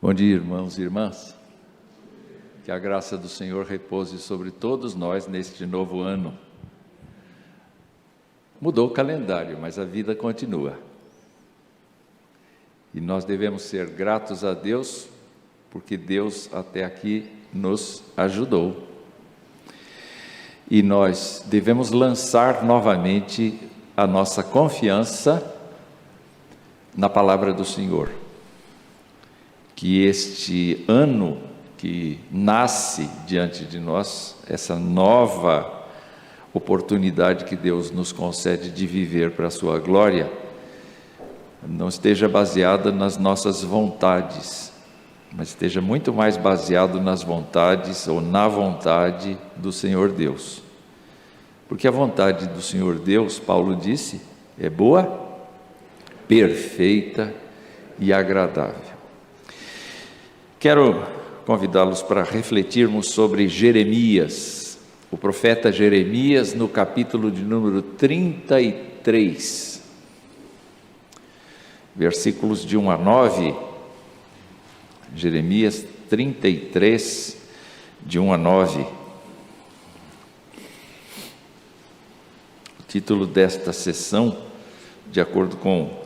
Bom dia, irmãos e irmãs. Que a graça do Senhor repouse sobre todos nós neste novo ano. Mudou o calendário, mas a vida continua. E nós devemos ser gratos a Deus, porque Deus até aqui nos ajudou. E nós devemos lançar novamente a nossa confiança na palavra do Senhor. Que este ano que nasce diante de nós, essa nova oportunidade que Deus nos concede de viver para a sua glória, não esteja baseada nas nossas vontades, mas esteja muito mais baseado nas vontades ou na vontade do Senhor Deus. Porque a vontade do Senhor Deus, Paulo disse, é boa, perfeita e agradável. Quero convidá-los para refletirmos sobre Jeremias, o profeta Jeremias, no capítulo de número 33, versículos de 1 a 9, Jeremias 33, de 1 a 9. O título desta sessão, de acordo com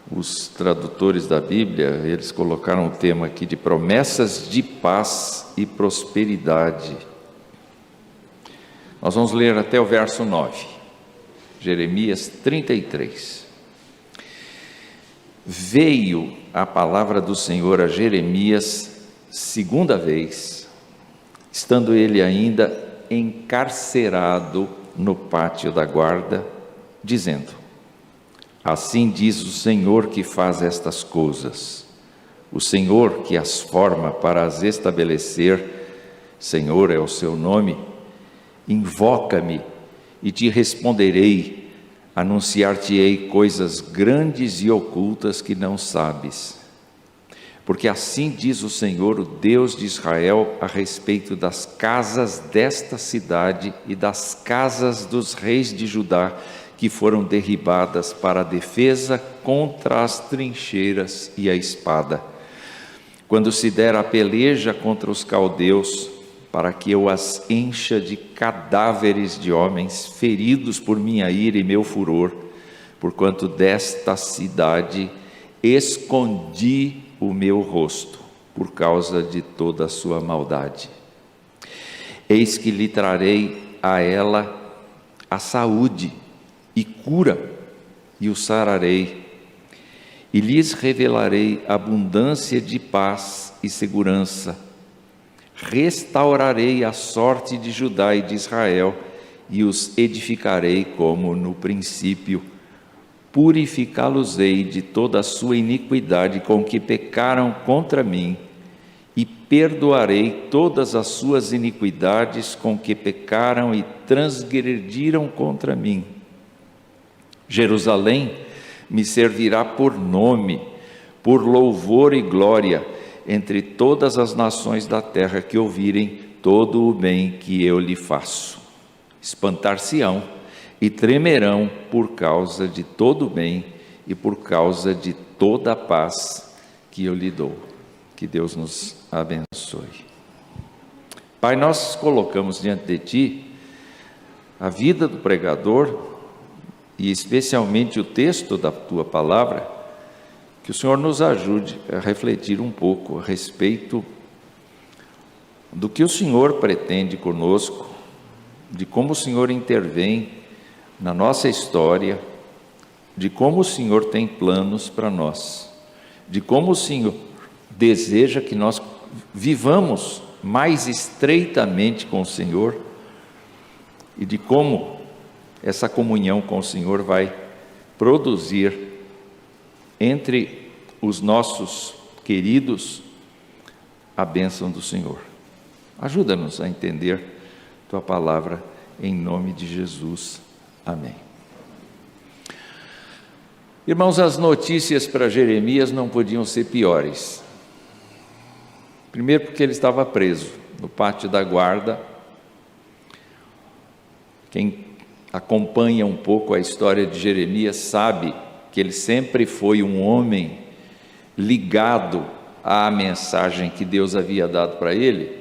os tradutores da Bíblia, eles colocaram o tema aqui de promessas de paz e prosperidade. Nós vamos ler até o verso 9, Jeremias 33. Veio a palavra do Senhor a Jeremias segunda vez, estando ele ainda encarcerado no pátio da guarda, dizendo: assim diz o Senhor que faz estas coisas, o Senhor que as forma para as estabelecer, Senhor é o seu nome, invoca-me e te responderei, anunciar-te-ei coisas grandes e ocultas que não sabes. Porque assim diz o Senhor, o Deus de Israel, a respeito das casas desta cidade e das casas dos reis de Judá, que foram derribadas para a defesa contra as trincheiras e a espada. Quando se der a peleja contra os caldeus, para que eu as encha de cadáveres de homens, feridos por minha ira e meu furor, porquanto desta cidade escondi o meu rosto, por causa de toda a sua maldade. Eis que lhe trarei a ela a saúde, e cura, e o sararei, e lhes revelarei abundância de paz e segurança. Restaurarei a sorte de Judá e de Israel, e os edificarei como no princípio. Purificá-los-ei de toda a sua iniquidade com que pecaram contra mim, e perdoarei todas as suas iniquidades com que pecaram e transgrediram contra mim. Jerusalém me servirá por nome, por louvor e glória, entre todas as nações da terra que ouvirem todo o bem que eu lhe faço. Espantar-se-ão e tremerão por causa de todo o bem e por causa de toda a paz que eu lhe dou. Que Deus nos abençoe. Pai, nós colocamos diante de Ti a vida do pregador, e especialmente o texto da Tua Palavra, que o Senhor nos ajude a refletir um pouco a respeito do que o Senhor pretende conosco, de como o Senhor intervém na nossa história, de como o Senhor tem planos para nós, de como o Senhor deseja que nós vivamos mais estreitamente com o Senhor e de como essa comunhão com o Senhor vai produzir entre os nossos queridos a bênção do Senhor. Ajuda-nos a entender Tua Palavra, em nome de Jesus. Amém. Irmãos, as notícias para Jeremias não podiam ser piores. Primeiro porque ele estava preso no pátio da guarda. Quem acompanha um pouco a história de Jeremias sabe que ele sempre foi um homem ligado à mensagem que Deus havia dado para ele,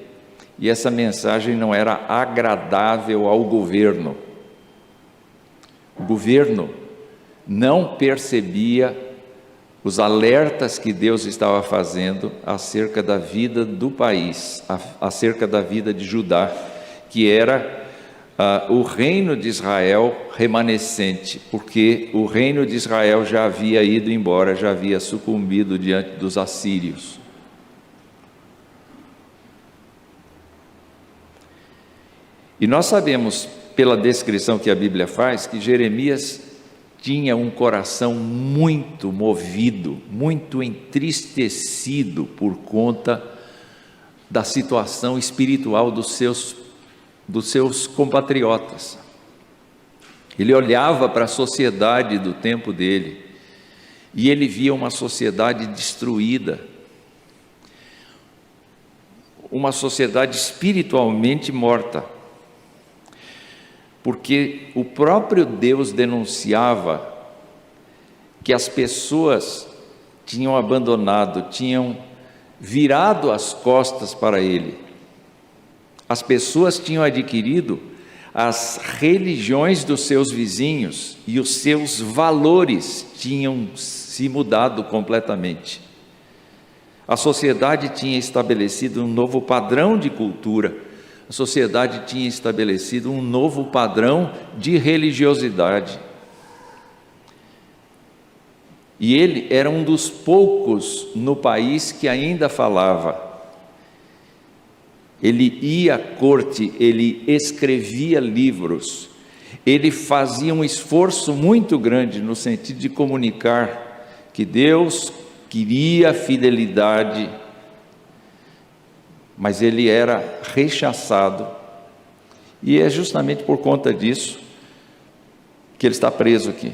e essa mensagem não era agradável ao governo. O governo não percebia os alertas que Deus estava fazendo acerca da vida do país, acerca da vida de Judá, que era o reino de Israel remanescente, porque o reino de Israel já havia ido embora, já havia sucumbido diante dos assírios. E nós sabemos, pela descrição que a Bíblia faz, que Jeremias tinha um coração muito movido, muito entristecido por conta da situação espiritual dos seus compatriotas. Ele olhava para a sociedade do tempo dele e ele via uma sociedade destruída, uma sociedade espiritualmente morta, porque o próprio Deus denunciava que as pessoas tinham abandonado, tinham virado as costas para Ele. As pessoas tinham adquirido as religiões dos seus vizinhos e os seus valores tinham se mudado completamente. A sociedade tinha estabelecido um novo padrão de cultura. A sociedade tinha estabelecido um novo padrão de religiosidade. E ele era um dos poucos no país que ainda falava. Ele ia à corte, ele escrevia livros, ele fazia um esforço muito grande no sentido de comunicar que Deus queria fidelidade, mas ele era rechaçado, e é justamente por conta disso que ele está preso aqui.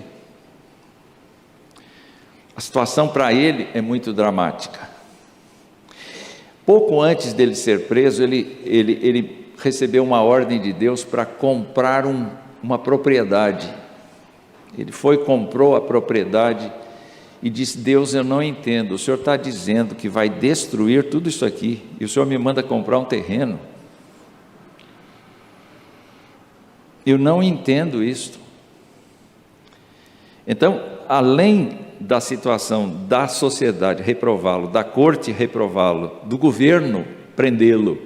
A situação para ele é muito dramática. Pouco antes dele ser preso, ele recebeu uma ordem de Deus para comprar uma propriedade. Ele comprou a propriedade e disse: Deus, eu não entendo, o Senhor está dizendo que vai destruir tudo isso aqui, e o Senhor me manda comprar um terreno. Eu não entendo isto. Então, além da situação da sociedade reprová-lo, da corte reprová-lo, do governo prendê-lo,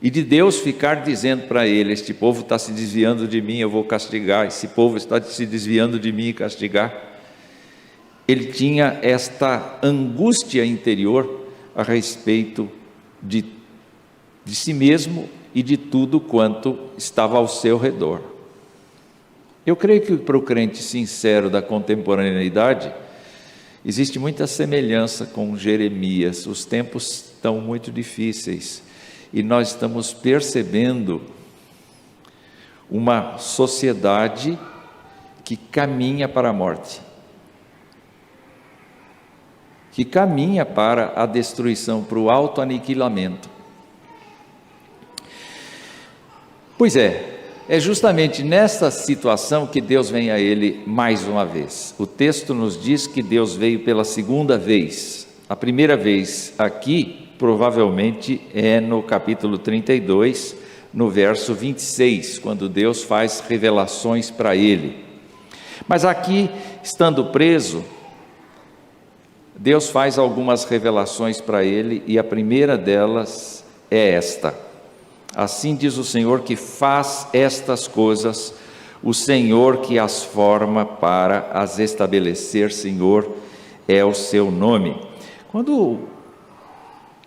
e de Deus ficar dizendo para ele: este povo está se desviando de mim, eu vou castigar, esse povo está se desviando de mim e castigar. Ele tinha esta angústia interior a respeito de si mesmo e de tudo quanto estava ao seu redor. Eu creio que para o crente sincero da contemporaneidade, existe muita semelhança com Jeremias. Os tempos estão muito difíceis e nós estamos percebendo uma sociedade que caminha para a morte, que caminha para a destruição, para o autoaniquilamento. Pois é justamente nesta situação que Deus vem a ele mais uma vez. O texto nos diz que Deus veio pela segunda vez. A primeira vez aqui, provavelmente, é no capítulo 32, no verso 26, quando Deus faz revelações para ele. Mas aqui, estando preso, Deus faz algumas revelações para ele, e a primeira delas é esta: assim diz o Senhor que faz estas coisas, o Senhor que as forma para as estabelecer, Senhor é o seu nome. Quando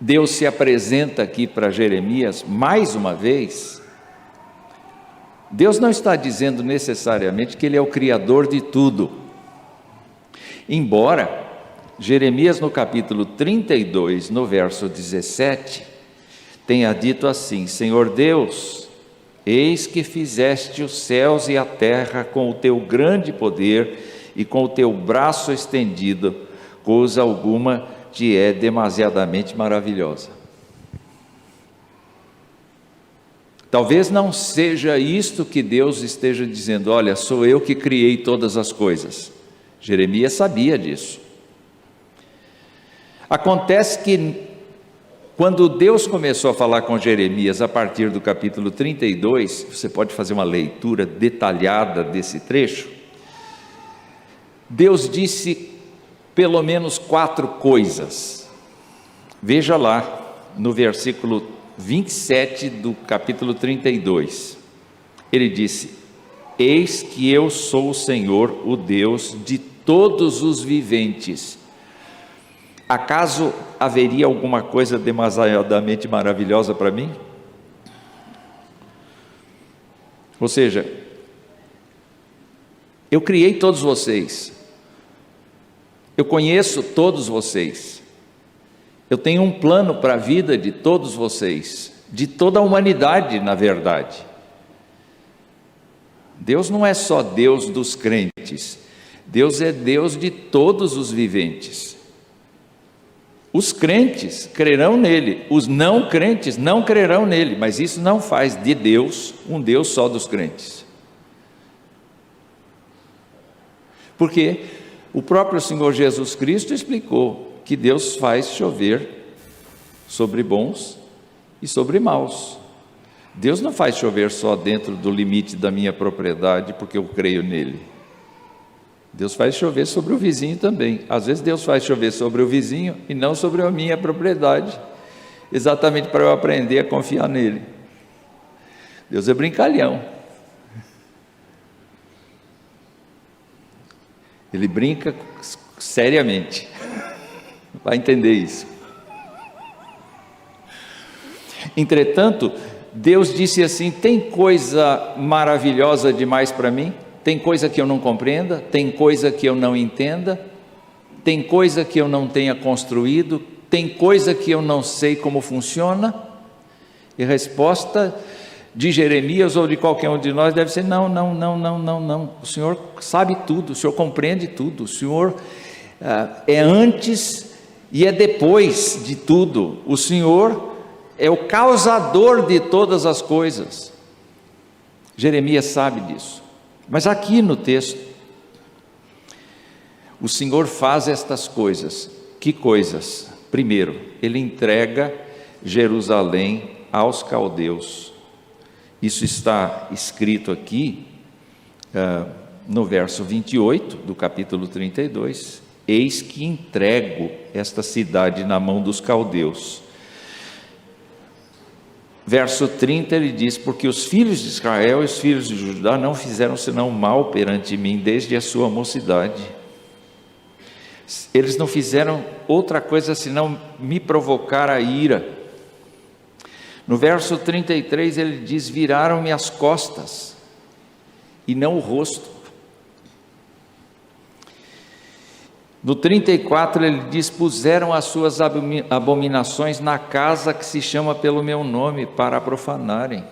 Deus se apresenta aqui para Jeremias, mais uma vez, Deus não está dizendo necessariamente que Ele é o Criador de tudo, embora Jeremias no capítulo 32, no verso 17, tenha dito assim: Senhor Deus, eis que fizeste os céus e a terra com o teu grande poder e com o teu braço estendido, coisa alguma te é demasiadamente maravilhosa. Talvez não seja isto que Deus esteja dizendo: olha, sou eu que criei todas as coisas. Jeremias sabia disso. Acontece que quando Deus começou a falar com Jeremias a partir do capítulo 32, você pode fazer uma leitura detalhada desse trecho, Deus disse pelo menos 4 coisas. Veja lá no versículo 27 do capítulo 32, ele disse: eis que eu sou o Senhor, o Deus de todos os viventes. Acaso haveria alguma coisa demasiadamente maravilhosa para mim? Ou seja, eu criei todos vocês, eu conheço todos vocês, eu tenho um plano para a vida de todos vocês, de toda a humanidade, na verdade. Deus não é só Deus dos crentes, Deus é Deus de todos os viventes. Os crentes crerão nele, os não crentes não crerão nele, mas isso não faz de Deus um Deus só dos crentes. Porque o próprio Senhor Jesus Cristo explicou que Deus faz chover sobre bons e sobre maus. Deus não faz chover só dentro do limite da minha propriedade porque eu creio nele. Deus faz chover sobre o vizinho também. Às vezes Deus faz chover sobre o vizinho e não sobre a minha propriedade, exatamente para eu aprender a confiar nele. Deus é brincalhão. Ele brinca seriamente. Vai entender isso. Entretanto, Deus disse assim: tem coisa maravilhosa demais para mim? Tem coisa que eu não compreenda? Tem coisa que eu não entenda? Tem coisa que eu não tenha construído? Tem coisa que eu não sei como funciona? E a resposta de Jeremias ou de qualquer um de nós deve ser: não. O Senhor sabe tudo, o Senhor compreende tudo, o Senhor é antes e é depois de tudo. O Senhor é o causador de todas as coisas. Jeremias sabe disso. Mas aqui no texto, o Senhor faz estas coisas. Que coisas? Primeiro, Ele entrega Jerusalém aos caldeus. Isso está escrito aqui no verso 28 do capítulo 32. Eis que entrego esta cidade na mão dos caldeus. Verso 30 ele diz: porque os filhos de Israel e os filhos de Judá não fizeram senão mal perante mim desde a sua mocidade. Eles não fizeram outra coisa senão me provocar a ira. No verso 33 ele diz: viraram-me as costas e não o rosto. No 34 ele diz: puseram as suas abominações na casa que se chama pelo meu nome para a profanarem.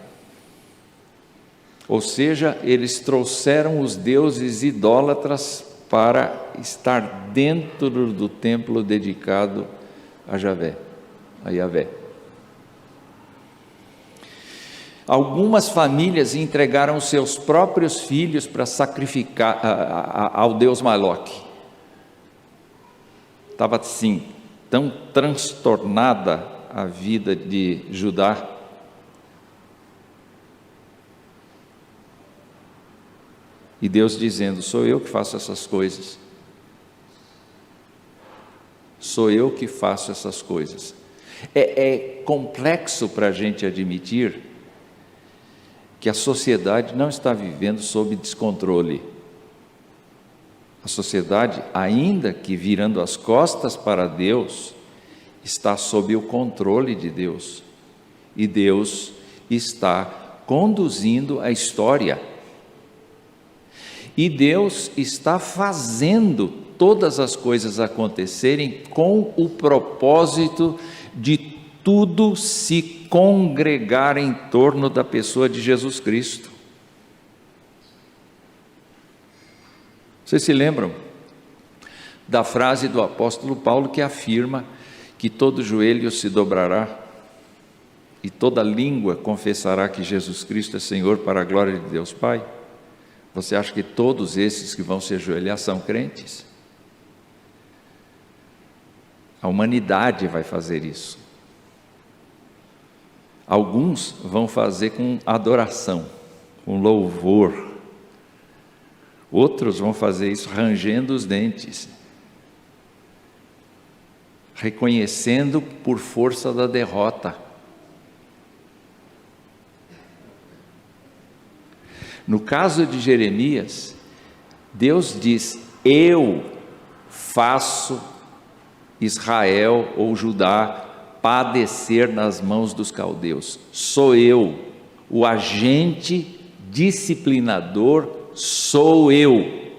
Ou seja, eles trouxeram os deuses idólatras para estar dentro do templo dedicado a Javé, a Yavé. Algumas famílias entregaram seus próprios filhos para sacrificar ao deus Moloque. Estava assim, tão transtornada a vida de Judá. E Deus dizendo: sou eu que faço essas coisas. Sou eu que faço essas coisas. É complexo para a gente admitir que a sociedade não está vivendo sob descontrole. A sociedade, ainda que virando as costas para Deus, está sob o controle de Deus. E Deus está conduzindo a história. E Deus está fazendo todas as coisas acontecerem com o propósito de tudo se congregar em torno da pessoa de Jesus Cristo. Vocês se lembram da frase do apóstolo Paulo que afirma que todo joelho se dobrará e toda língua confessará que Jesus Cristo é Senhor para a glória de Deus Pai? Você acha que todos esses que vão se ajoelhar são crentes? A humanidade vai fazer isso. Alguns vão fazer com adoração, com louvor. Outros vão fazer isso rangendo os dentes, reconhecendo por força da derrota. No caso de Jeremias, Deus diz: eu faço Israel ou Judá padecer nas mãos dos caldeus. Sou eu, o agente disciplinador, sou eu.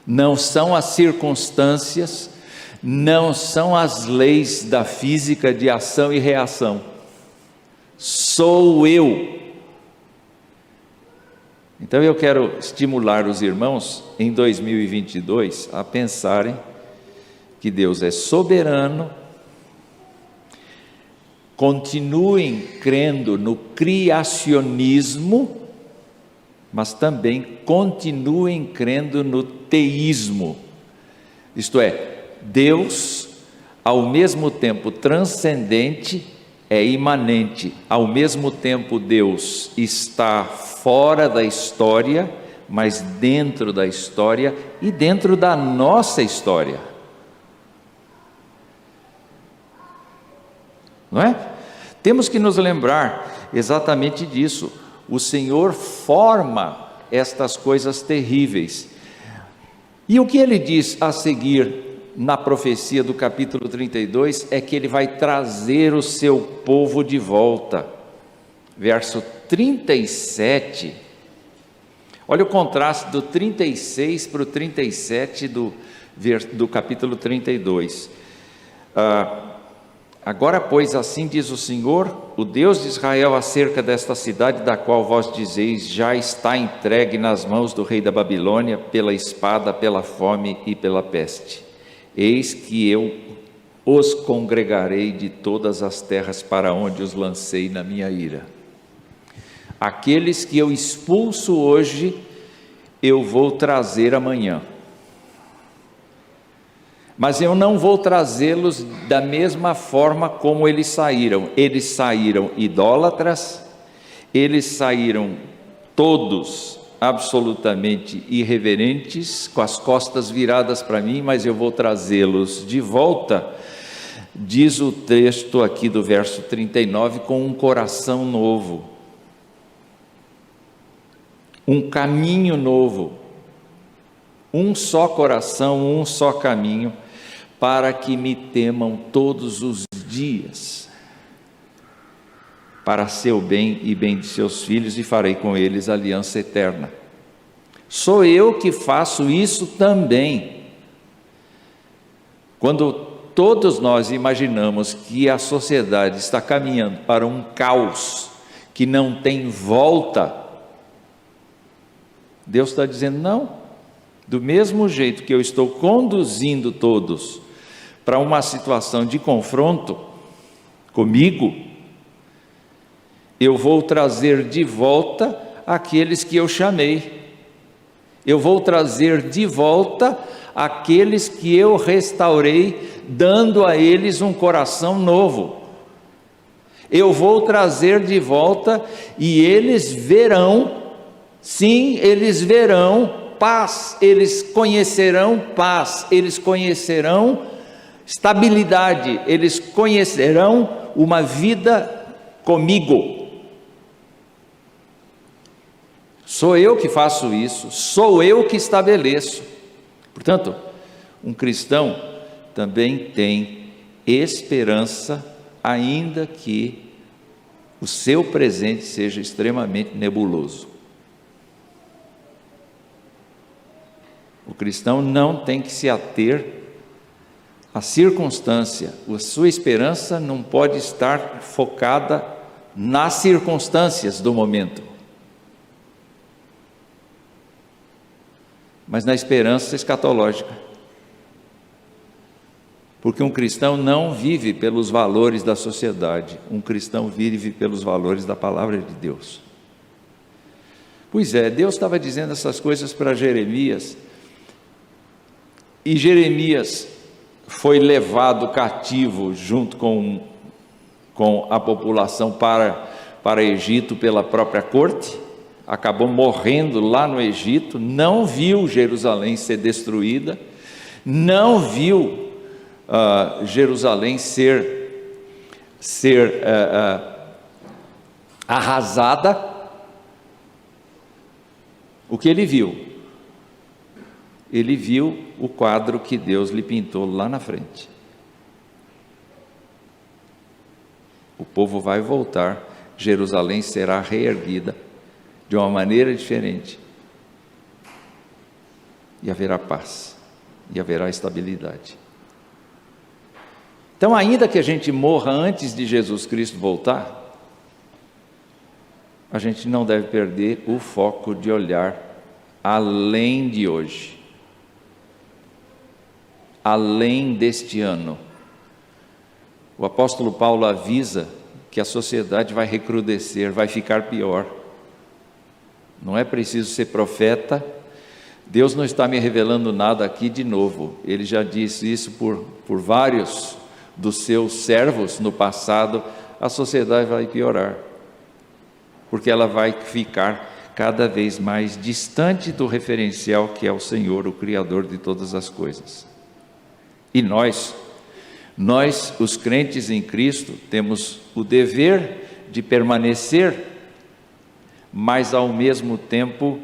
Não são as circunstâncias, não são as leis da física de ação e reação. Sou eu. Então eu quero estimular os irmãos em 2022 a pensarem que Deus é soberano, continuem crendo no criacionismo, mas também continuem crendo no teísmo, isto é, Deus, ao mesmo tempo transcendente, é imanente, ao mesmo tempo Deus está fora da história, mas dentro da história e dentro da nossa história. Não é? Temos que nos lembrar exatamente disso. O Senhor forma estas coisas terríveis. E o que ele diz a seguir na profecia do capítulo 32 é que ele vai trazer o seu povo de volta. Verso 37, olha o contraste do 36 para o 37 do capítulo 32. Agora, pois, assim diz o Senhor, o Deus de Israel, acerca desta cidade, da qual vós dizeis, já está entregue nas mãos do rei da Babilônia, pela espada, pela fome e pela peste. Eis que eu os congregarei de todas as terras para onde os lancei na minha ira. Aqueles que eu expulso hoje, eu vou trazer amanhã. Mas eu não vou trazê-los da mesma forma como eles saíram. Eles saíram idólatras, eles saíram todos absolutamente irreverentes, com as costas viradas para mim, mas eu vou trazê-los de volta, diz o texto aqui do verso 39, com um coração novo, um caminho novo, um só coração, um só caminho, para que me temam todos os dias, para seu bem e bem de seus filhos, e farei com eles aliança eterna. Sou eu que faço isso também. Quando todos nós imaginamos que a sociedade está caminhando para um caos que não tem volta, Deus está dizendo: não, do mesmo jeito que eu estou conduzindo todos para uma situação de confronto comigo, eu vou trazer de volta aqueles que eu chamei, eu vou trazer de volta aqueles que eu restaurei, dando a eles um coração novo. Eu vou trazer de volta e eles verão, sim, eles verão paz, eles conhecerão paz, eles conhecerão estabilidade, eles conhecerão uma vida comigo. Sou eu que faço isso, sou eu que estabeleço. Portanto, um cristão também tem esperança, ainda que o seu presente seja extremamente nebuloso. O cristão não tem que se ater à circunstância, a sua esperança não pode estar focada nas circunstâncias do momento, mas na esperança escatológica, porque um cristão não vive pelos valores da sociedade, um cristão vive pelos valores da palavra de Deus. Pois é, Deus estava dizendo essas coisas para Jeremias, e Jeremias foi levado cativo junto com a população para Egito pela própria corte, acabou morrendo lá no Egito, não viu Jerusalém ser destruída, não viu Jerusalém ser arrasada. O que ele viu? Ele viu o quadro que Deus lhe pintou lá na frente. O povo vai voltar, Jerusalém será reerguida de uma maneira diferente, e haverá paz, e haverá estabilidade. Então, ainda que a gente morra antes de Jesus Cristo voltar, a gente não deve perder o foco de olhar além de hoje, além deste ano. O apóstolo Paulo avisa que a sociedade vai recrudescer, vai ficar pior. Não é preciso ser profeta, Deus não está me revelando nada aqui de novo, Ele já disse isso por vários dos seus servos no passado. A sociedade vai piorar, porque ela vai ficar cada vez mais distante do referencial que é o Senhor, o Criador de todas as coisas. E nós, os crentes em Cristo, temos o dever de permanecer, mas ao mesmo tempo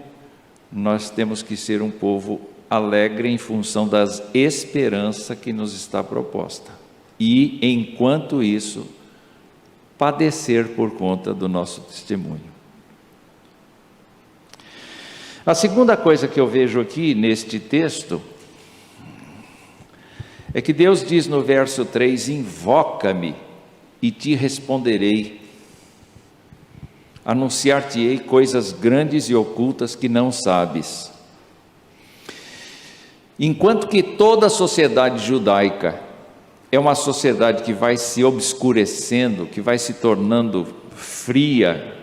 nós temos que ser um povo alegre em função das esperanças que nos está proposta. E, enquanto isso, padecer por conta do nosso testemunho. A segunda coisa que eu vejo aqui neste texto é que Deus diz no verso 3: invoca-me e te responderei, anunciar-te-ei coisas grandes e ocultas que não sabes. Enquanto que toda a sociedade judaica é uma sociedade que vai se obscurecendo, que vai se tornando fria,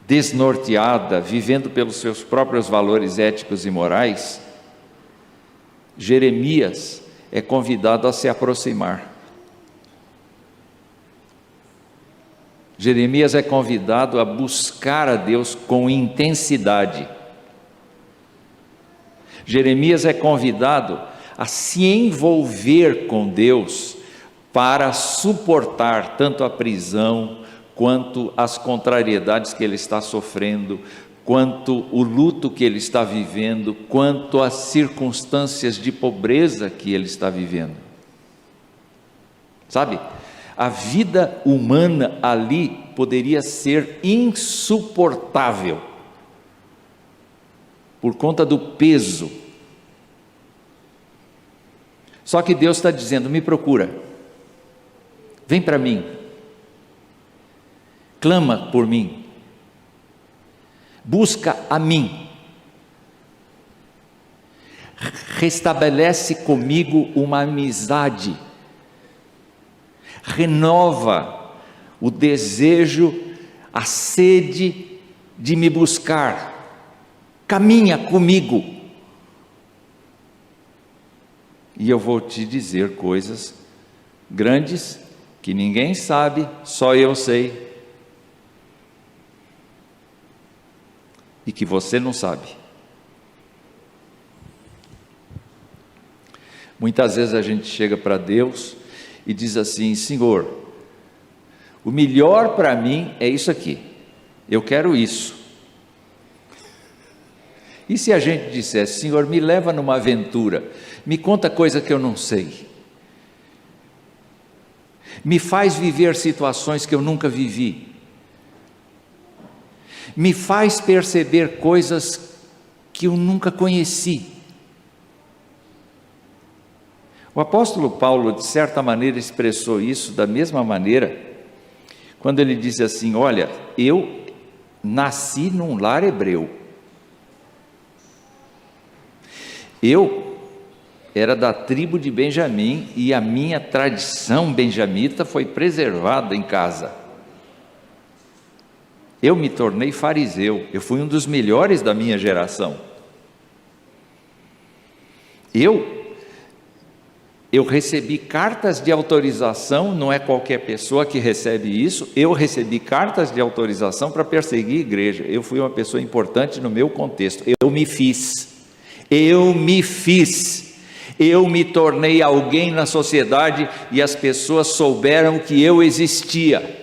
desnorteada, vivendo pelos seus próprios valores éticos e morais, Jeremias é convidado a se aproximar. Jeremias é convidado a buscar a Deus com intensidade. Jeremias é convidado a se envolver com Deus para suportar tanto a prisão, quanto as contrariedades que ele está sofrendo, quanto o luto que ele está vivendo, quanto as circunstâncias de pobreza que ele está vivendo. Sabe, a vida humana ali poderia ser insuportável, por conta do peso. Só que Deus está dizendo: me procura, vem para mim, clama por mim, busca a mim, restabelece comigo uma amizade, renova o desejo, a sede de me buscar, caminha comigo, e eu vou te dizer coisas grandes que ninguém sabe, só eu sei, e que você não sabe. Muitas vezes a gente chega para Deus e diz assim: Senhor, o melhor para mim é isso aqui, eu quero isso. E se a gente dissesse: Senhor, me leva numa aventura, me conta coisa que eu não sei, me faz viver situações que eu nunca vivi, me faz perceber coisas que eu nunca conheci. O apóstolo Paulo, de certa maneira, expressou isso da mesma maneira, quando ele disse assim: olha, eu nasci num lar hebreu, eu era da tribo de Benjamim, e a minha tradição benjamita foi preservada em casa. Eu me tornei fariseu, eu fui um dos melhores da minha geração. Eu Eu recebi cartas de autorização, não é qualquer pessoa que recebe isso, eu recebi cartas de autorização para perseguir a igreja. Eu fui uma pessoa importante no meu contexto, eu me tornei alguém na sociedade e as pessoas souberam que eu existia.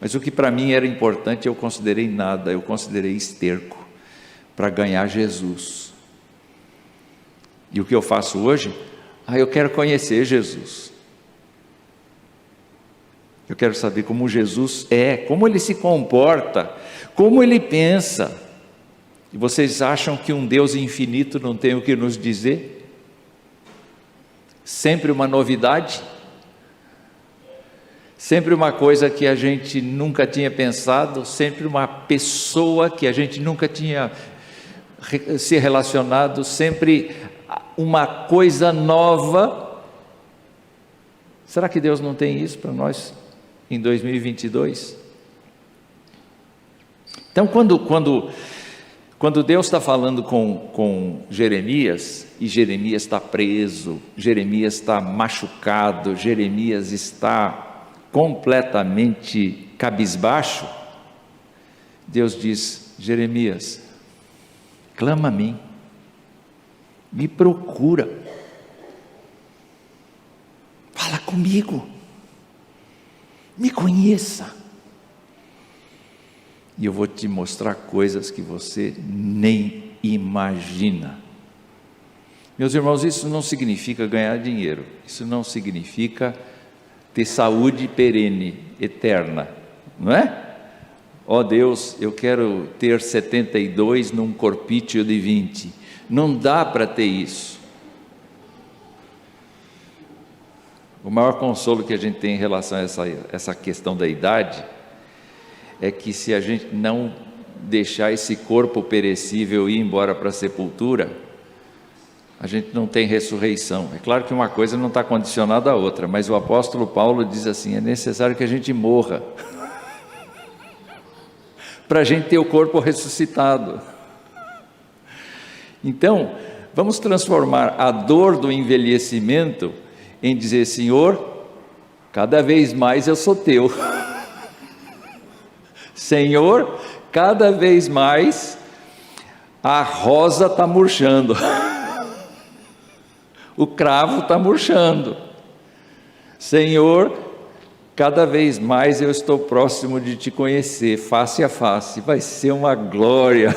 Mas o que para mim era importante, eu considerei nada, eu considerei esterco para ganhar Jesus. E o que eu faço hoje? Eu quero conhecer Jesus. Eu quero saber como Jesus é, como ele se comporta, como ele pensa. E vocês acham que um Deus infinito não tem o que nos dizer? Sempre uma novidade? Sempre uma coisa que a gente nunca tinha pensado, sempre uma pessoa que a gente nunca tinha se relacionado, sempre uma coisa nova. Será que Deus não tem isso para nós em 2022? Então, quando Deus está falando com Jeremias, e Jeremias está preso, Jeremias está machucado, Jeremias está completamente cabisbaixo, Deus diz: Jeremias, clama a mim, me procura, fala comigo, me conheça, e eu vou te mostrar coisas que você nem imagina. Meus irmãos, isso não significa ganhar dinheiro, isso não significa ter saúde perene, eterna, não é? Ó Deus, eu quero ter 72 num corpício de 20, não dá para ter isso. O maior consolo que a gente tem em relação a essa questão da idade, é que se a gente não deixar esse corpo perecível ir embora para a sepultura, a gente não tem ressurreição. É claro que uma coisa não está condicionada à outra, mas o apóstolo Paulo diz assim: é necessário que a gente morra, para a gente ter o corpo ressuscitado. Então, vamos transformar a dor do envelhecimento em dizer: Senhor, cada vez mais eu sou teu. Senhor, cada vez mais a rosa está murchando, o cravo está murchando. Senhor, cada vez mais eu estou próximo de te conhecer, face a face, vai ser uma glória.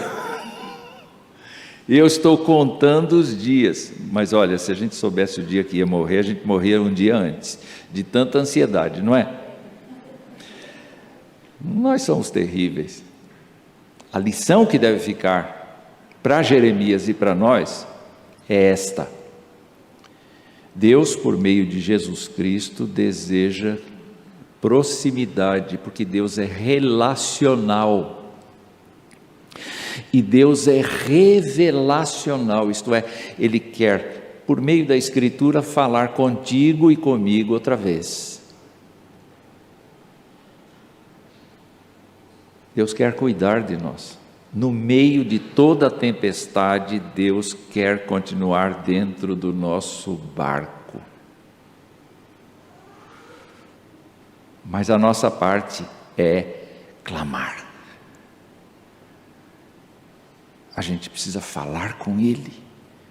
Eu estou contando os dias, mas olha, se a gente soubesse o dia que ia morrer, a gente morria um dia antes, de tanta ansiedade, não é? Nós somos terríveis. A lição que deve ficar para Jeremias e para nós é esta: Deus, por meio de Jesus Cristo, deseja proximidade, porque Deus é relacional. E Deus é revelacional, isto é, Ele quer, por meio da Escritura, falar contigo e comigo outra vez. Deus quer cuidar de nós. No meio de toda a tempestade, Deus quer continuar dentro do nosso barco. Mas a nossa parte é clamar. A gente precisa falar com Ele,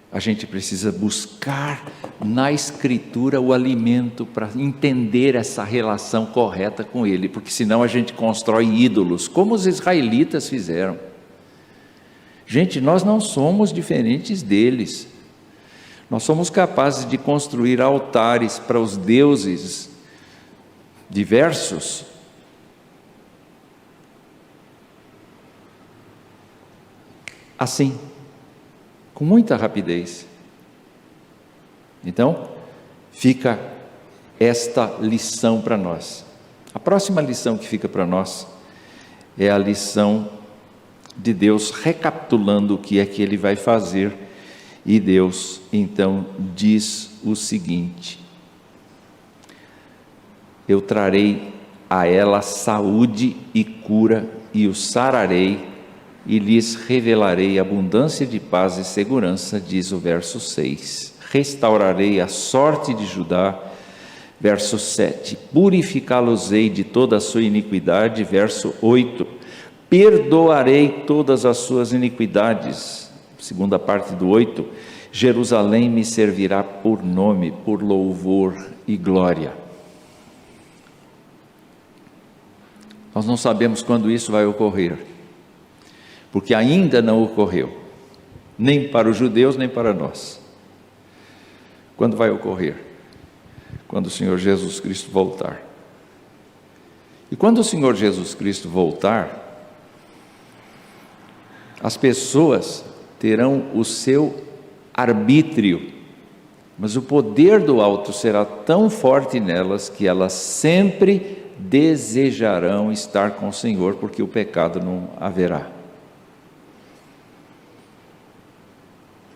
a gente precisa buscar na Escritura o alimento para entender essa relação correta com Ele, porque senão a gente constrói ídolos, como os israelitas fizeram. Gente, nós não somos diferentes deles, nós somos capazes de construir altares para os deuses diversos, assim, com muita rapidez. Então, fica esta lição para nós. A próxima lição que fica para nós é a lição de Deus recapitulando o que é que Ele vai fazer. E Deus então diz o seguinte: eu trarei a ela saúde e cura, e o sararei, e lhes revelarei abundância de paz e segurança, diz o verso 6. restaurarei a sorte de Judá. Verso 7, purificá-los-ei de toda a sua iniquidade. Verso 8, perdoarei todas as suas iniquidades. Segunda parte do 8, Jerusalém me servirá por nome, por louvor e glória. Nós não sabemos quando isso vai ocorrer, porque ainda não ocorreu, nem para os judeus, nem para nós. Quando vai ocorrer? Quando o Senhor Jesus Cristo voltar. E quando o Senhor Jesus Cristo voltar, as pessoas terão o seu arbítrio, mas o poder do alto será tão forte nelas que elas sempre desejarão estar com o Senhor, porque o pecado não haverá.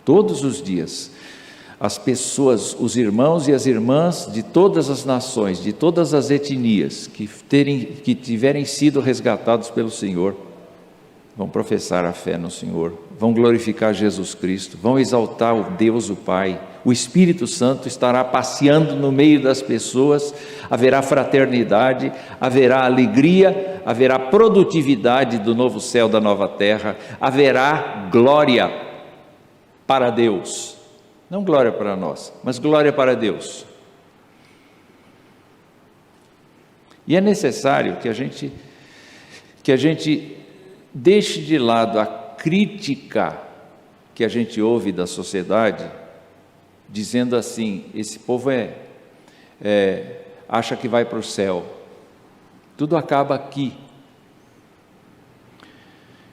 Todos os dias, as pessoas, os irmãos e as irmãs de todas as nações, de todas as etnias, que tiverem sido resgatados pelo Senhor, vão professar a fé no Senhor, vão glorificar Jesus Cristo, vão exaltar o Deus o Pai. O Espírito Santo estará passeando no meio das pessoas, haverá fraternidade, haverá alegria, haverá produtividade do novo céu, da nova terra, haverá glória para Deus. Não glória para nós, mas glória para Deus. E é necessário que a gente deixe de lado a crítica que a gente ouve da sociedade, dizendo assim: esse povo acha que vai para o céu, tudo acaba aqui.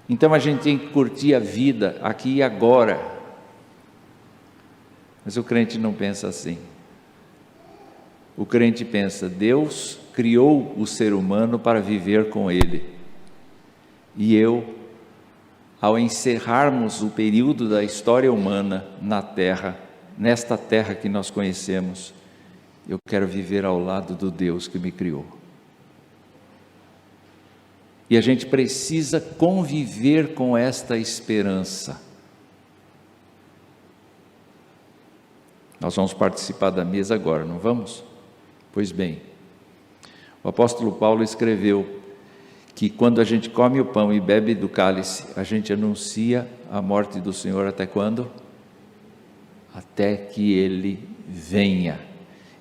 Então a gente tem que curtir a vida aqui e agora. Mas o crente não pensa assim. O crente pensa: Deus criou o ser humano para viver com Ele. E eu, ao encerrarmos o período da história humana na terra, nesta terra que nós conhecemos, eu quero viver ao lado do Deus que me criou. E a gente precisa conviver com esta esperança. Nós vamos participar da mesa agora, não vamos? Pois bem, o apóstolo Paulo escreveu que quando a gente come o pão e bebe do cálice, a gente anuncia a morte do Senhor até quando? Até que Ele venha.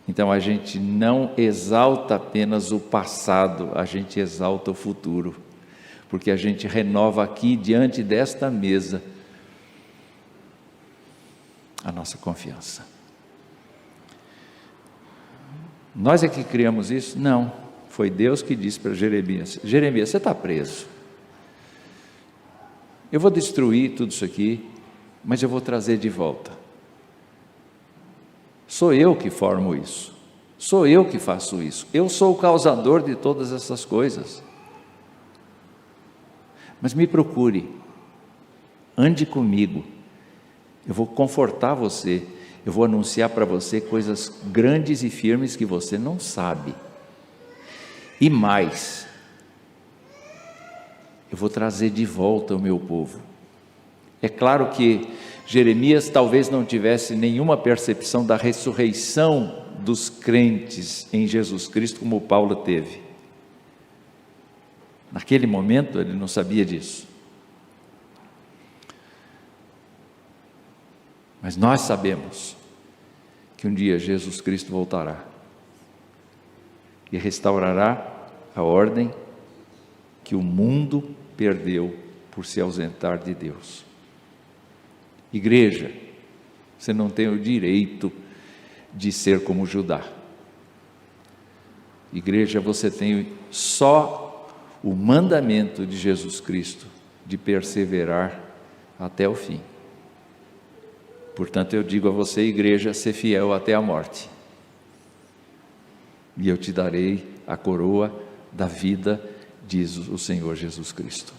Então a gente não exalta apenas o passado, a gente exalta o futuro, porque a gente renova aqui diante desta mesa a nossa confiança. Nós é que criamos isso? Não, foi Deus que disse para Jeremias: Jeremias, você está preso, eu vou destruir tudo isso aqui, mas eu vou trazer de volta. Sou eu que formo isso, sou eu que faço isso, eu sou o causador de todas essas coisas. Mas me procure, ande comigo, eu vou confortar você, eu vou anunciar para você coisas grandes e firmes que você não sabe. E mais, eu vou trazer de volta o meu povo. É claro que Jeremias talvez não tivesse nenhuma percepção da ressurreição dos crentes em Jesus Cristo como Paulo teve. Naquele momento ele não sabia disso. Mas nós sabemos que um dia Jesus Cristo voltará e restaurará a ordem que o mundo perdeu por se ausentar de Deus. Igreja, você não tem o direito de ser como Judá. Igreja, você tem só o mandamento de Jesus Cristo de perseverar até o fim. Portanto, eu digo a você, igreja, ser fiel até a morte. E eu te darei a coroa da vida, diz o Senhor Jesus Cristo.